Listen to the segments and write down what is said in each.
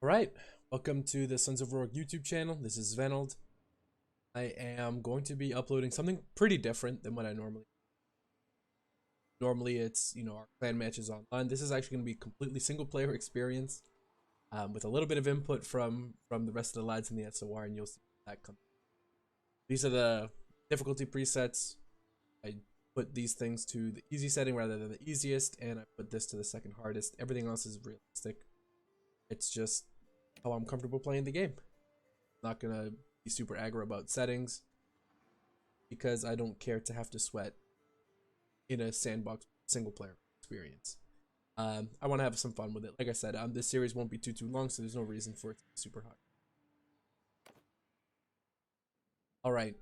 Alright, welcome to the Sons of Rourke YouTube channel. This is Venold. I am going to be uploading something pretty different than what I normally it's, our clan matches online. This is actually going to be a completely single player experience, with a little bit of input from the rest of the lads in the SOR, and you'll see that come. These are the difficulty presets. I put these things to the easy setting rather than the easiest, and I put this to the second hardest. Everything else is realistic. It's just how I'm comfortable playing the game. Not gonna be super aggro about settings because I don't care to have to sweat in a sandbox single player experience. I want to have some fun with it. Like I said, this series won't be too long, so there's no reason for it to be super hard. All right,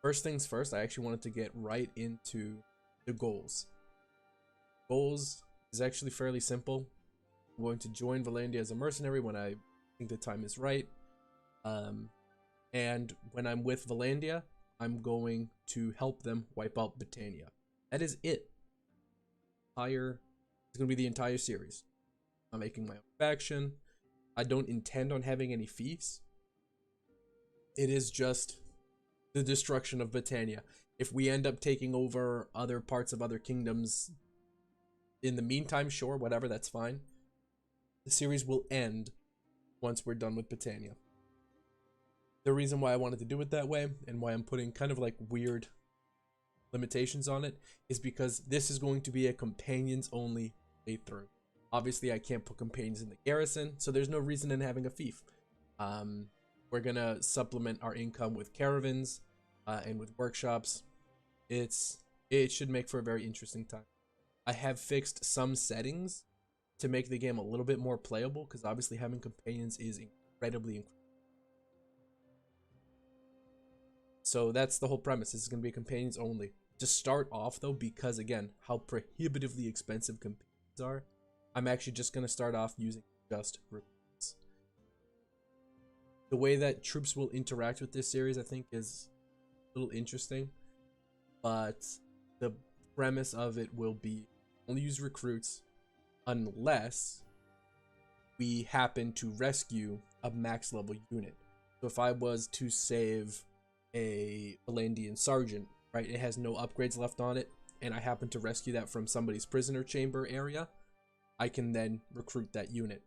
first things first. I actually wanted to get right into the goals. Goals is actually fairly simple. I'm going to join Valandia as a mercenary when I think the time is right. And when I'm with Valandia, I'm going to help them wipe out Britannia. That is it. It's going to be the entire series. I'm making my own faction. I don't intend on having any fiefs. It is just the destruction of Britannia. If we end up taking over other parts of other kingdoms in the meantime, sure, whatever, that's fine. The series will end once we're done with Britannia. The reason why I wanted to do it that way and why I'm putting kind of like weird limitations on it is because this is going to be a companions only playthrough. Obviously I can't put companions in the garrison, so there's no reason in having a fief. We're gonna supplement our income with caravans and with workshops. It should make for a very interesting time. I have fixed some settings to make the game a little bit more playable, because obviously having companions is incredibly. So that's the whole premise. This is going to be companions only. To start off though, because again, how prohibitively expensive companions are, I'm actually just going to start off using just recruits. The way that troops will interact with this series, I think, is a little interesting, but the premise of it will be only use recruits unless we happen to rescue a max level unit. So if I was to save a Valandian sergeant, right, it has no upgrades left on it, and I happen to rescue that from somebody's prisoner chamber area, I can then recruit that unit.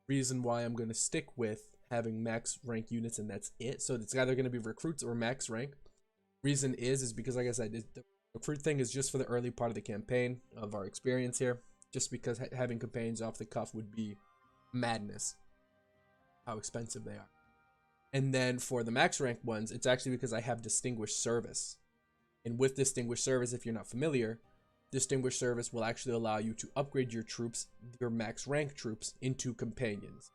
Reason why I'm going to stick with having max rank units, and that's it. So it's either going to be recruits or max rank. Reason is because, like I said, the recruit thing is just for the early part of the campaign of our experience here, just because having companions off the cuff would be madness how expensive they are. And then for the max rank ones, it's actually because I have distinguished service. And with distinguished service, if you're not familiar, distinguished service will actually allow you to upgrade your troops, your max rank troops, into companions.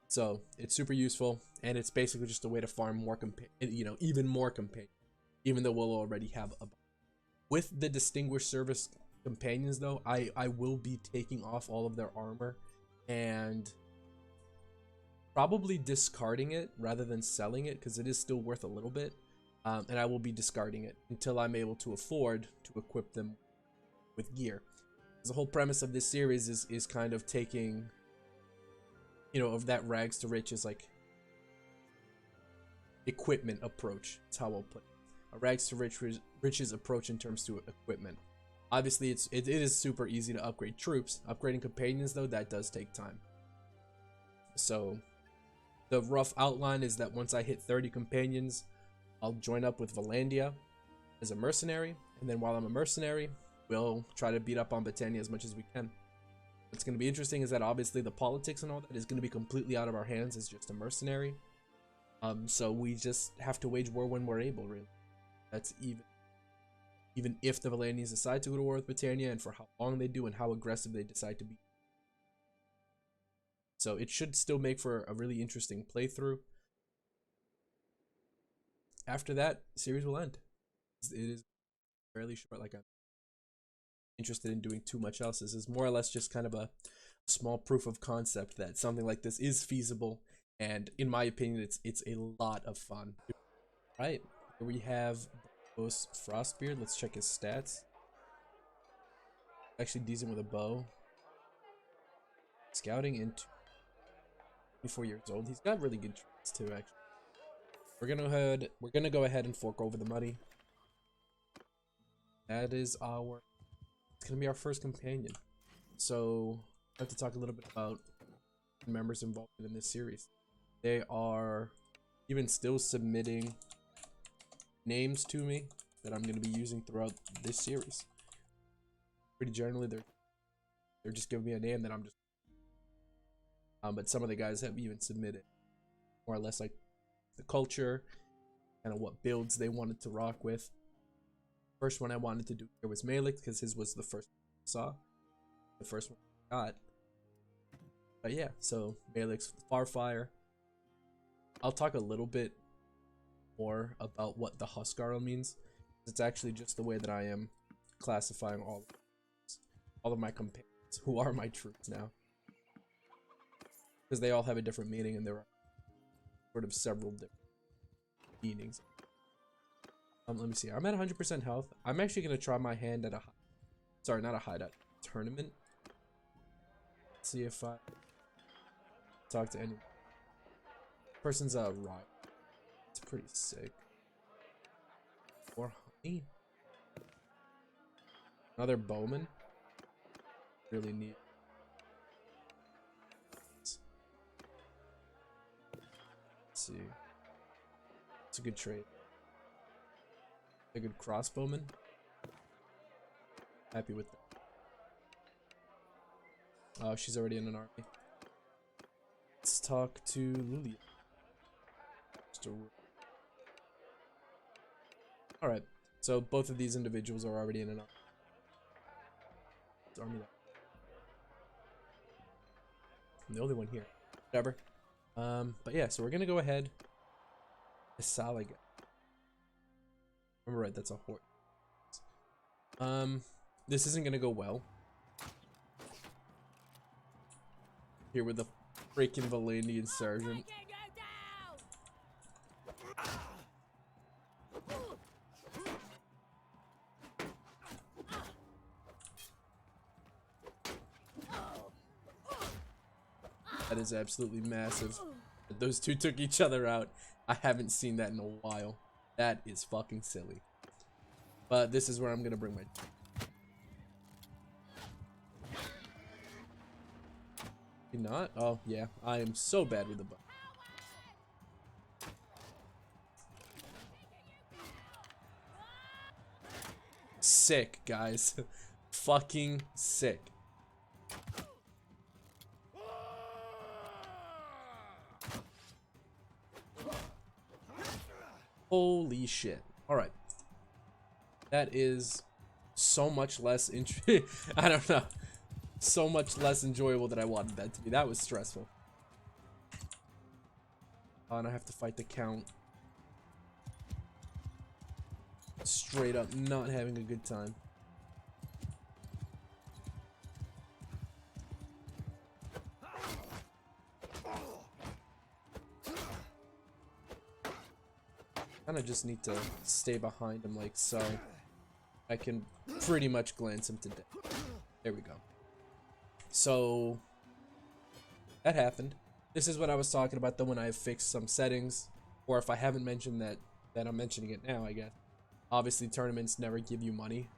So it's super useful, and it's basically just a way to farm more even more companions, even though we'll already have a. With the distinguished service companions though, I will be taking off all of their armor and probably discarding it rather than selling it, because it is still worth a little bit, and I will be discarding it until I'm able to afford to equip them with gear. The whole premise of this series is kind of taking, of that rags to riches, like, equipment approach. That's how I'll put it. A rags to riches approach in terms to equipment. Obviously it is super easy to upgrade troops. Upgrading companions though, that does take time. So the rough outline is that once I hit 30 companions, I'll join up with Valandia as a mercenary, and then while I'm a mercenary, we'll try to beat up on Britannia as much as we can. What's going to be interesting is that obviously the politics and all that is going to be completely out of our hands as just a mercenary. So we just have to wage war when we're able, really. That's even if the Valandians decide to go to war with Britannia, and for how long they do and how aggressive they decide to be. So it should still make for a really interesting playthrough. After that, the series will end. It is fairly short. Like, I'm interested in doing too much else. This is more or less just kind of a small proof of concept that something like this is feasible, and in my opinion, it's a lot of fun. Right, here we have Frostbeard. Let's check his stats. Actually decent with a bow. Scouting into 24 years old. He's got really good traits too, actually. We're gonna go ahead and fork over the money. That is our, it's gonna be our first companion. So I have to talk a little bit about the members involved in this series. They are even still submitting names to me that I'm gonna be using throughout this series. Pretty generally, they're just giving me a name that I'm just. But some of the guys have even submitted more or less like the culture, kind of what builds they wanted to rock with. First one I wanted to do here was Malik because his was the first one I saw, the first one I got. But yeah, so Malik's Farfire. I'll talk a little bit more about what the Huskarl means. It's actually just the way that I am classifying all of my companions, who are my troops now, because they all have a different meaning and there are sort of several different meanings. Let me see. I'm at 100% health. I'm actually gonna try my hand at a, sorry, not a hideout, tournament. Let's see if I talk to anyone. Person's a riot. It's pretty sick. More honey. Another bowman. Really neat. Let's see. It's a good trade. A good crossbowman. Happy with that. Oh, she's already in an army. Let's talk to Lulia. Alright, so both of these individuals are already in an army. Let's army that. I'm the only one here. Whatever. But yeah, so we're gonna go ahead. Salaga. Remember, right, that's a horse. This isn't gonna go well. Here with the freaking Valandian sergeant. That is absolutely massive. Those two took each other out. I haven't seen that in a while. That is fucking silly. But this is where I'm gonna bring my. You not? Oh yeah, I am so bad with the bow. Sick, guys. Fucking sick. Holy shit. Alright. That is so much less I don't know. So much less enjoyable than I wanted that to be. That was stressful. Oh, and I have to fight the Count. Straight up not having a good time. Kinda just need to stay behind him like so. I can pretty much glance him to death. There we go. So that happened. This is what I was talking about though when I fixed some settings, or if I haven't mentioned that, then I'm mentioning it now, I guess. Obviously tournaments never give you money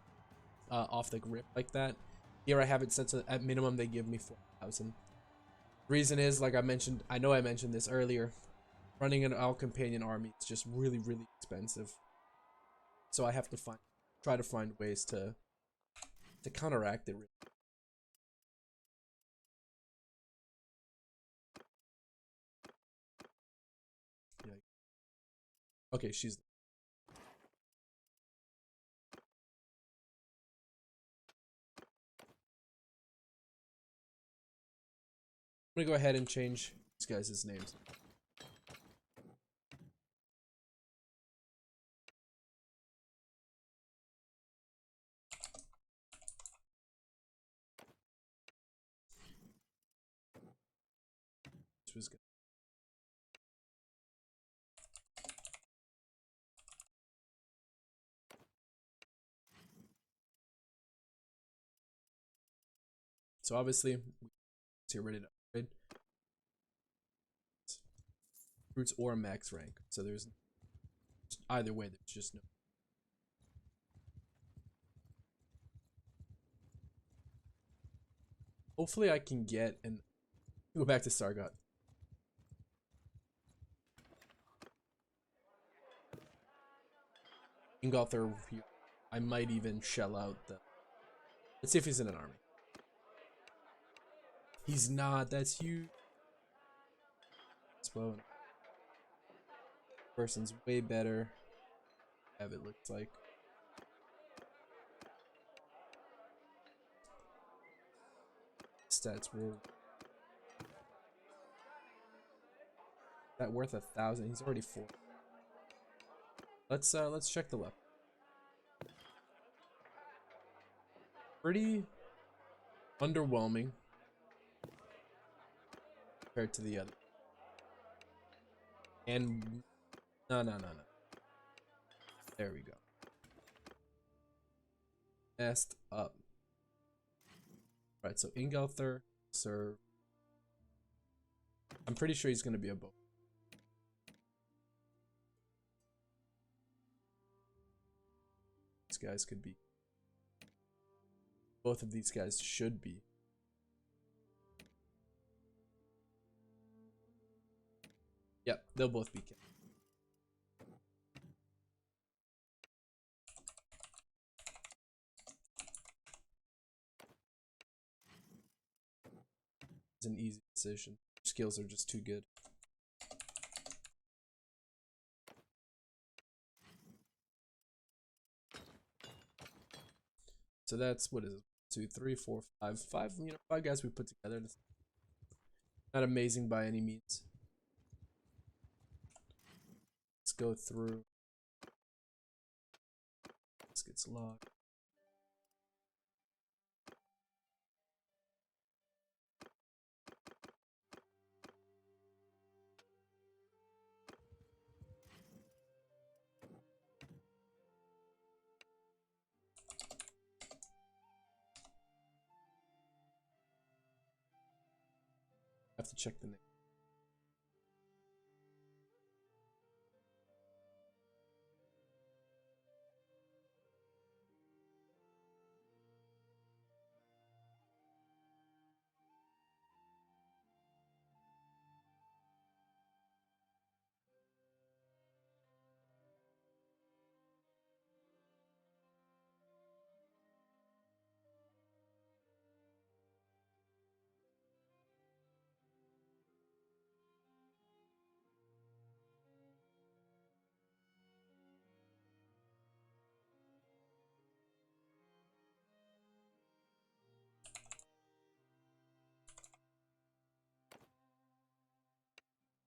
off the grip like that. Here I have it set to at minimum they give me 4,000. Reason is, like I mentioned, I know I mentioned this earlier, running an all companion army is just really, really expensive. So I have to try to find ways to counteract it. Yeah. Okay, she's. I'm gonna go ahead and change these guys' names. This was good. So obviously, you're ready to upgrade. recruits or max rank. So there's either way, there's just no. Hopefully I can get and go back to Sargot. Ingother here. I might even shell out the. Let's see if he's in an army. He's not. That's huge. Well, person's way better. Have it looks like. Stats will. That worth 1,000. He's already 4. Let's check the left. Pretty underwhelming compared to the other. And no. There we go. Messed up. Right, so Ingelther, serve. I'm pretty sure he's gonna be a bow. These guys could be. Both of these guys should be. Yep, they'll both be kept. It's an easy decision. Skills are just too good. So that's, what is it? 2, 3, 4, 5. 5, you know, 5 guys we put together. It's not amazing by any means. Let's go through. This gets locked. I have to check the name.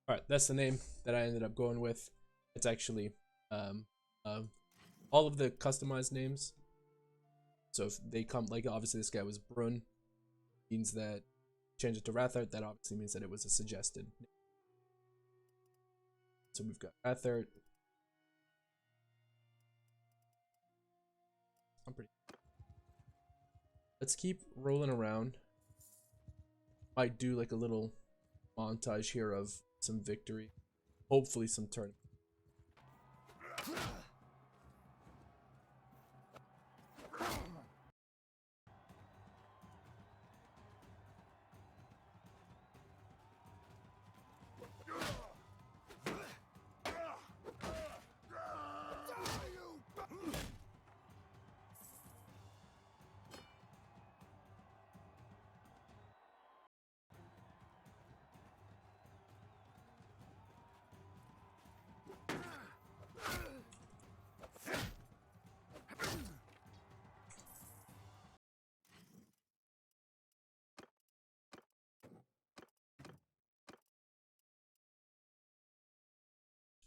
All right, that's the name that I ended up going with. It's actually all of the customized names. So if they come, like obviously this guy was Brun, means that change it to Rathart. That obviously means that it was a suggested name. So we've got Rathart. I'm pretty. Let's keep rolling around. Might do like a little montage here of some victory, hopefully some turn.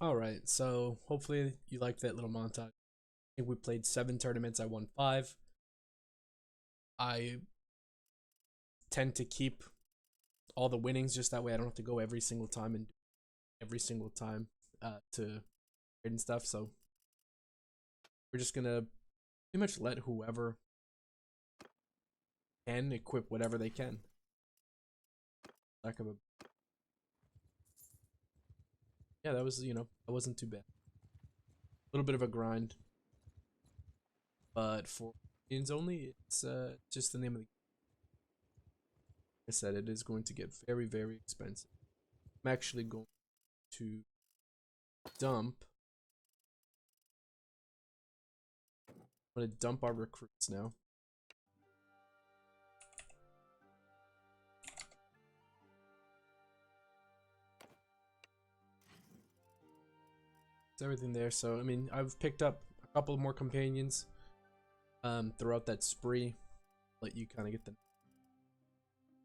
All right, so hopefully you liked that little montage. I think we played 7 tournaments. I won 5. I tend to keep all the winnings just that way I don't have to go every single time and every single time to trade and stuff. So we're just gonna pretty much let whoever can equip whatever they can. Lack of a yeah, that was, that wasn't too bad. A little bit of a grind, but for Indians only, it's just the name of the game. Like I said, it is going to get very, very expensive. I'm actually going to dump. I'm going to dump our recruits now. It's everything there. So, I mean, I've picked up a couple more companions throughout that spree. Let you kind of get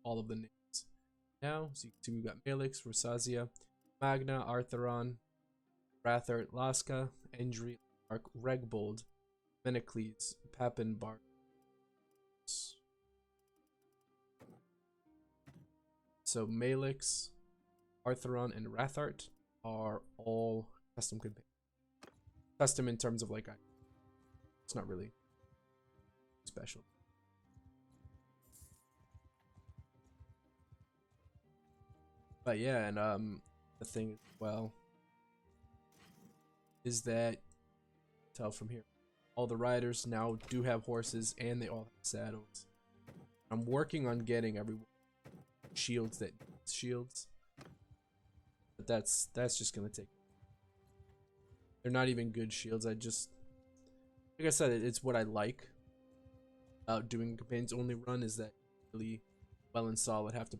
all of the names now. So you can see we've got Malix, Rosazia, Magna, Artheron, Rathart, Laska, Endry, Regbold, Menecles, Papin, Bar. So Malix, Artheron, and Rathart are all custom companions. Custom in terms of like, it's not really special. But yeah, and the thing as well is that, tell from here, all the riders now do have horses and they all have saddles. I'm working on getting everyone shields that shields, but that's just gonna take. They're not even good shields. Like I said, it's what I like about doing companions only run is that really well and solid have to.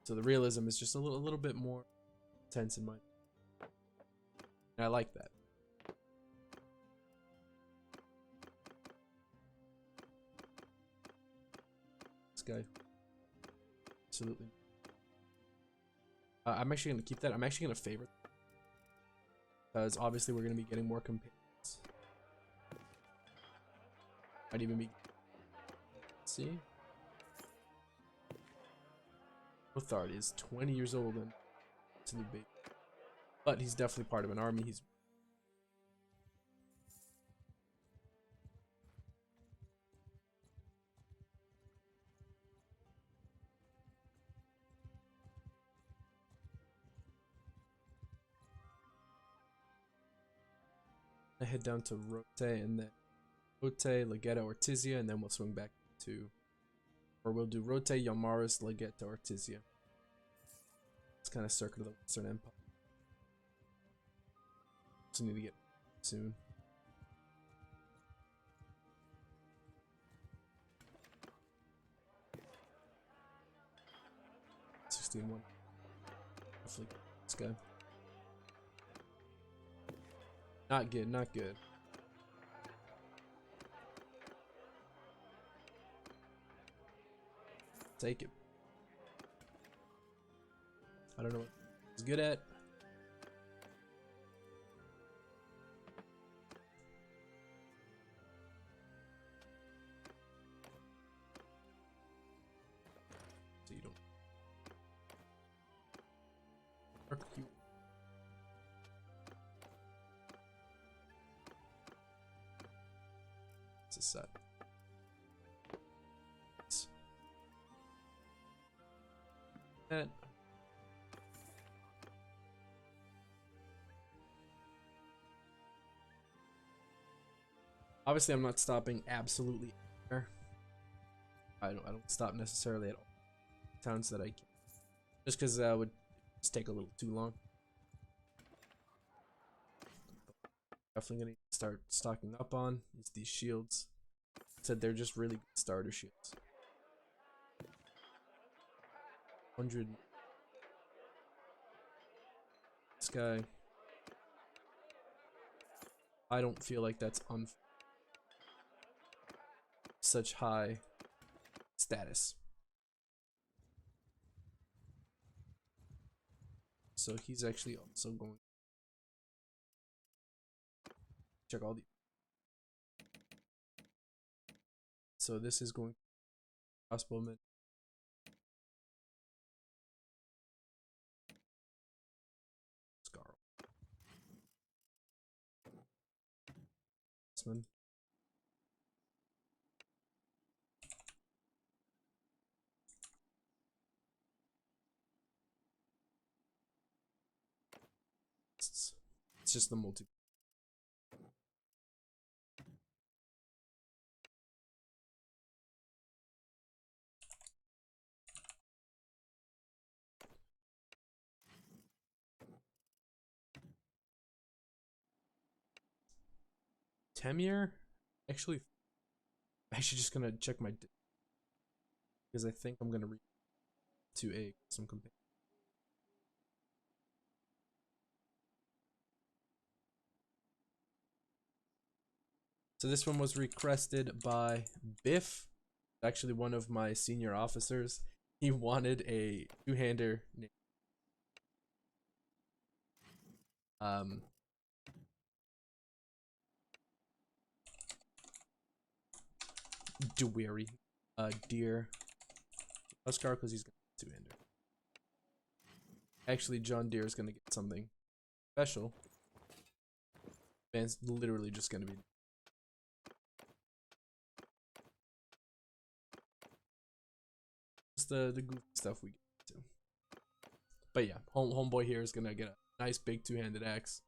So the realism is just a little bit more intense in my. And I like that. This guy. Absolutely. I'm actually going to keep that. I'm actually going to favorite. Because obviously we're going to be getting more companions. Might even be. See? Lothard is 20 years old and absolute baby. But he's definitely part of an army. He's I head down to Rote and then Rote, Legetta, Ortizia, and then we'll swing back to, or we'll do Rote, Yalmaris, Legetta, Ortizia. It's kind of circuit of the Western Empire. Just need to get soon. $16-1. Hopefully, this guy. Not good, not good. Take it. I don't know what he's good at. So you don't. It's a set. That. Obviously, I'm not stopping absolutely anywhere. I don't stop necessarily at all towns that I can, just because that would just take a little too long. Definitely gonna start stocking up on is these shields. Said they're just really good starter shields. 100. This guy. I don't feel like that's such high status. So he's actually also going to check all the. So this is going crossbowman. Scar. It's just the multi. Temir? Actually, I'm just gonna check my because I think I'm gonna read to a some companion. So this one was requested by Biff, actually one of my senior officers. He wanted a two-hander. Dewary, Deer, Huskar, because he's gonna get two-hander. Actually, John Deere is gonna get something special. Man's literally just gonna be. Just the goofy stuff we get to. But yeah, homeboy here is gonna get a nice big two-handed axe.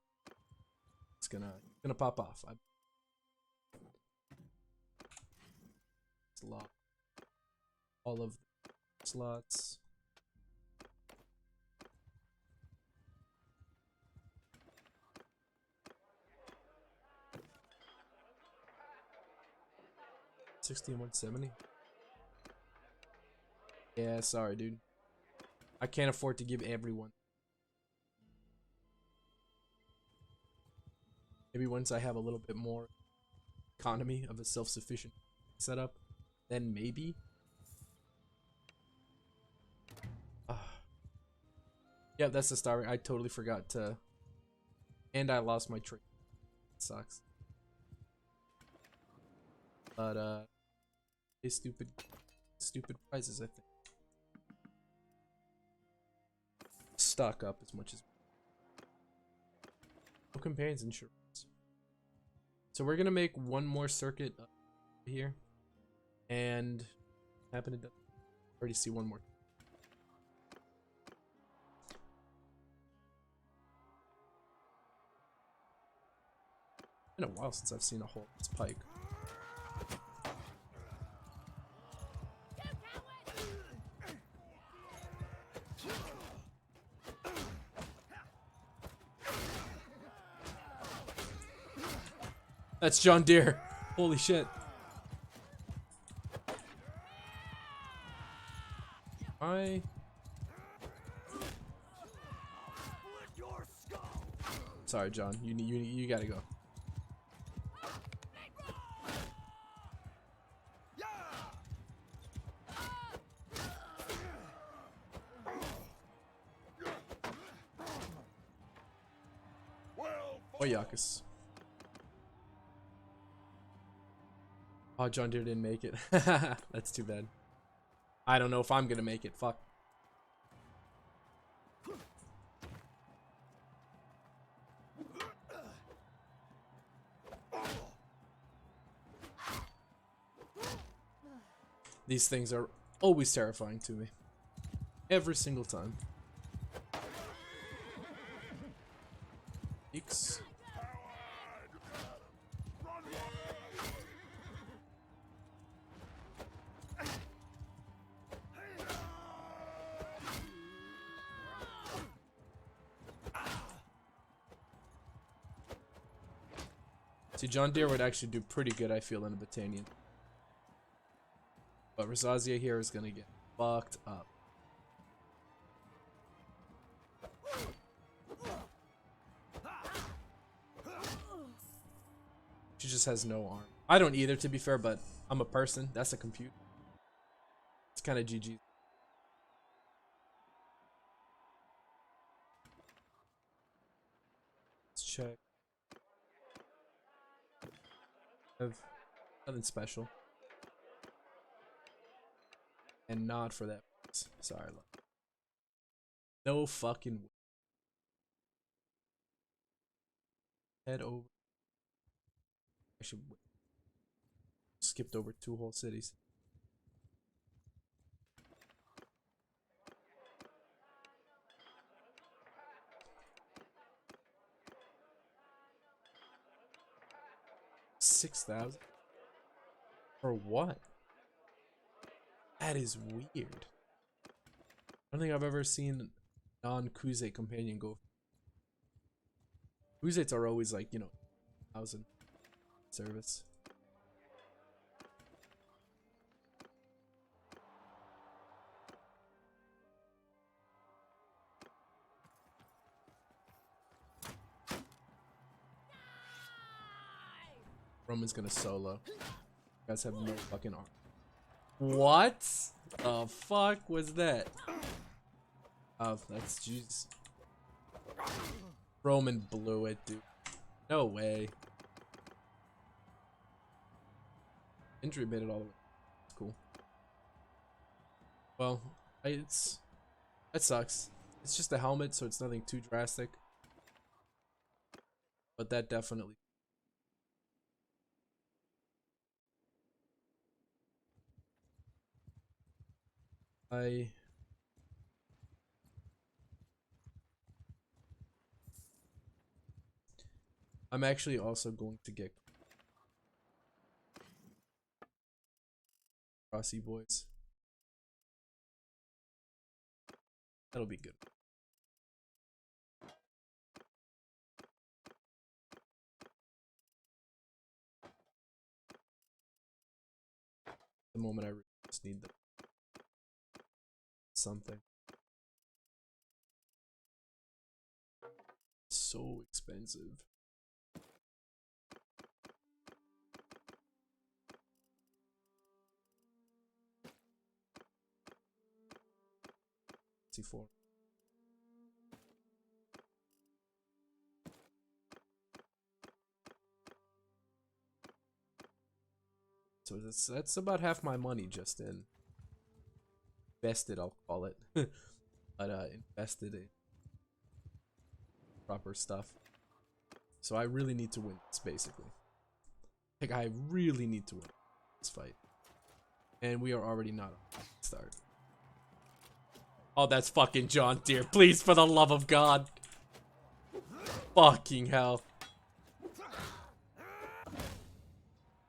It's gonna pop off. Lock all of the slots. $60 and $170. Yeah, sorry, dude. I can't afford to give everyone. Maybe once I have a little bit more economy of a self-sufficient setup, then maybe. Yeah, that's the star. I totally forgot to. And I lost my trade. It sucks. But it's stupid prizes, I think. Stock up as much as. No companions insurance. So we're gonna make one more circuit here, and happen to already see one more. Been a while since I've seen a whole pike. That's John Deere. Holy shit. Sorry, John. You gotta go. Oyakis. Oh, John Deere didn't make it. That's too bad. I don't know if I'm gonna make it. Fuck. These things are always terrifying to me. Every single time. Eeks. See, John Deere would actually do pretty good, I feel, in a Battanian. But Rosazia here is gonna get fucked up. She just has no arm. I don't either, to be fair, but I'm a person. That's a computer. It's kind of GG. Let's check. Have nothing special. And not for that. Sorry, look. No fucking way. Head over. I should skipped over 2 whole cities. 6,000? For what? That is weird. I don't think I've ever seen a non-Kuze companion go. Kuzeits are always like, you know, 1,000 service. Roman's gonna solo. You guys have no fucking arm. What the fuck was that? Oh, that's jeez. Roman blew it, dude. No way. Injury made it all the way. Cool. Well, that sucks. It's just a helmet, so it's nothing too drastic. But that definitely. I'm actually also going to get Crossy Boys. That'll be good. The moment I really just need something. So expensive. C4. So that's about half my money just in invested, I'll call it. But invested in proper stuff. So I really need to win this, basically. Like, I really need to win this fight. And we are already not on the start. Oh, that's fucking John Deere. Please, for the love of God. Fucking hell.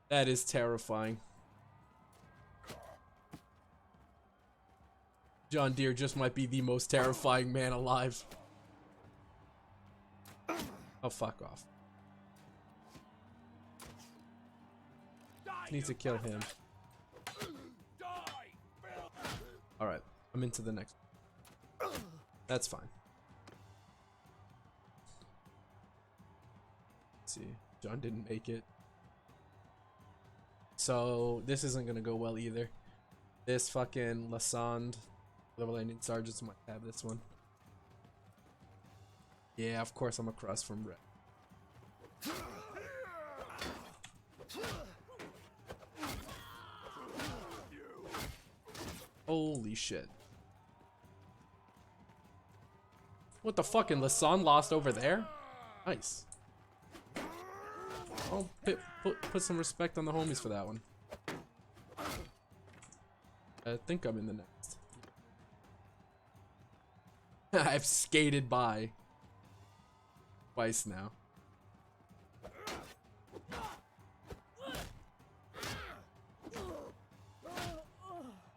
That is terrifying. John Deere just might be the most terrifying man alive. Oh, fuck off. Need to kill him. Alright, I'm into the next one. That's fine. Let's see. John didn't make it. So, this isn't gonna go well either. This fucking Lassand level 19 sergeants might have this one. Yeah, of course I'm across from Red. Holy shit. What the fucking Lassand lost over there? Nice. Oh, put some respect on the homies for that one. I think I'm in the next. I've skated by twice now.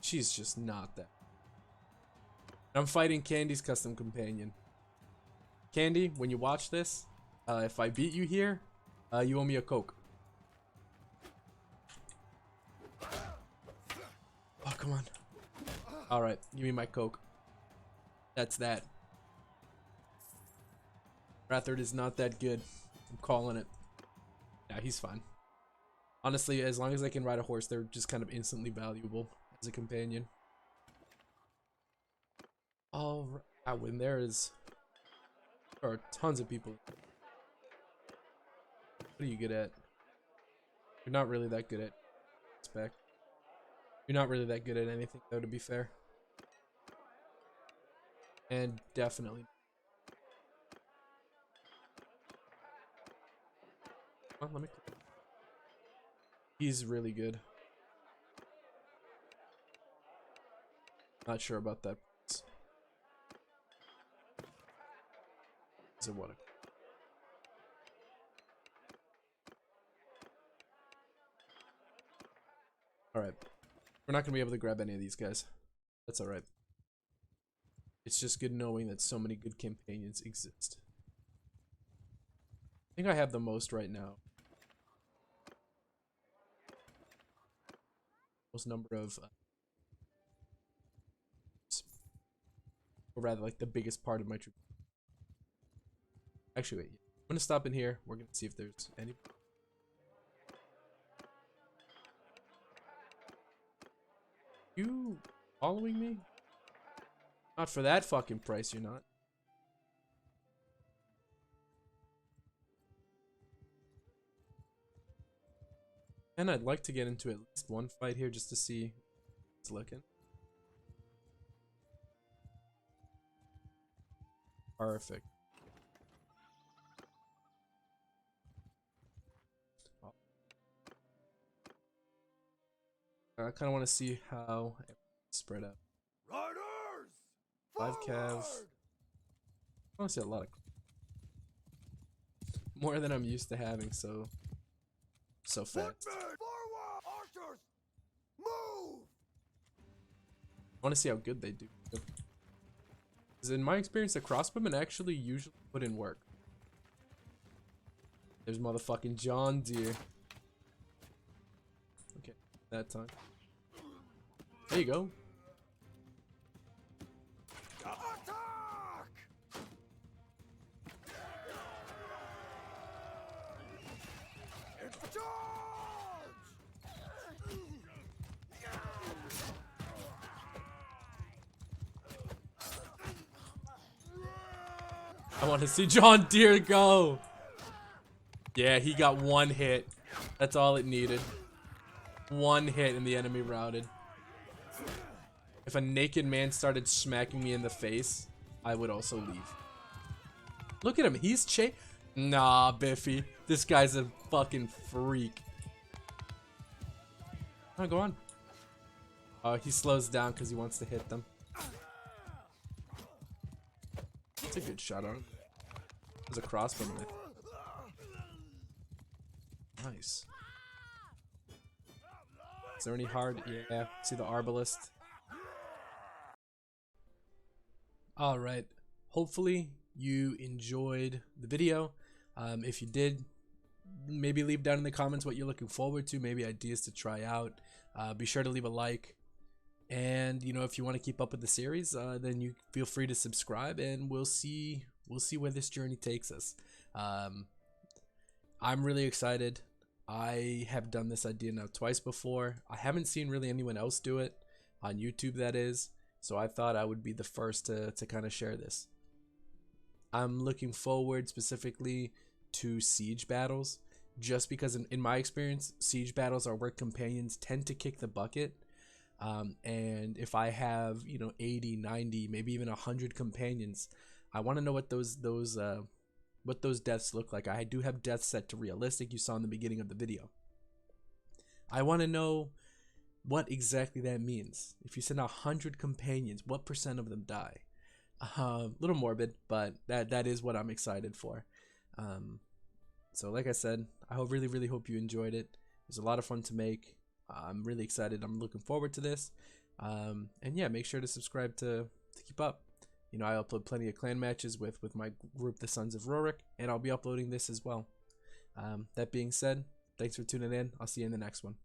She's just not that. I'm fighting Candy's custom companion. Candy, when you watch this, if I beat you here, you owe me a Coke. Oh, come on. Alright, give me my Coke. That's that. Rathard is not that good. I'm calling it. Yeah, he's fine. Honestly, as long as I can ride a horse, they're just kind of instantly valuable as a companion. All right, when there are tons of people. What are you good at? You're not really that good at spec. You're not really that good at anything, though, to be fair. And definitely. Oh, let me. He's really good. Not sure about that. So what? Alright. We're not going to be able to grab any of these guys. That's alright. It's just good knowing that so many good companions exist. I think I have the most right now. Most number of... or rather, like, the biggest part of my troop. Actually, wait. I'm going to stop in here. We're going to see if there's any... You following me? Not for that fucking price, you're not. And I'd like to get into at least one fight here just to see how it's looking. Perfect. Oh. I kind of want to see how it's spread out. Riders! 5 cav. I want to see a lot of more than I'm used to having, so fast. Forward! Archers! Move! I want to see how good they do. Because in my experience, the crossbowmen actually usually put in work. There's motherfucking John Deere. Okay, that time. There you go. Attack! It's charge! I want to see John Deere go. Yeah, he got one hit. That's all it needed. One hit and the enemy routed. If a naked man started smacking me in the face, I would also leave. Look at him. He's Nah, Biffy. This guy's a fucking freak. Oh, go on. Oh, he slows down because he wants to hit them. That's a good shot on him. There's a crossbow there. Nice. Is there any hard? Yeah. See the arbalist? Alright. Hopefully you enjoyed the video. If you did, maybe leave down in the comments what you're looking forward to, maybe ideas to try out. Be sure to leave a like. And you know, if you want to keep up with the series, then you feel free to subscribe, and we'll see where this journey takes us. I'm really excited. I have done this idea now twice before. I haven't seen really anyone else do it on YouTube, that is. So I thought I would be the first to kind of share this. I'm looking forward specifically to siege battles, just because in my experience, siege battles are where companions tend to kick the bucket. And if I have, you know, 80, 90, maybe even 100 companions, I want to know what those deaths look like. I do have deaths set to realistic, you saw in the beginning of the video. I want to know what exactly that means. If you send 100 companions, what % of them die? A little morbid, but that is what I'm excited for. So like I said, I really hope you enjoyed it. It was a lot of fun to make. I'm really excited. I'm looking forward to this. And yeah, make sure to subscribe to keep up. You know, I upload plenty of clan matches with my group, the Sons of Rorik, and I'll be uploading this as well. That being said, thanks for tuning in. I'll see you in the next one.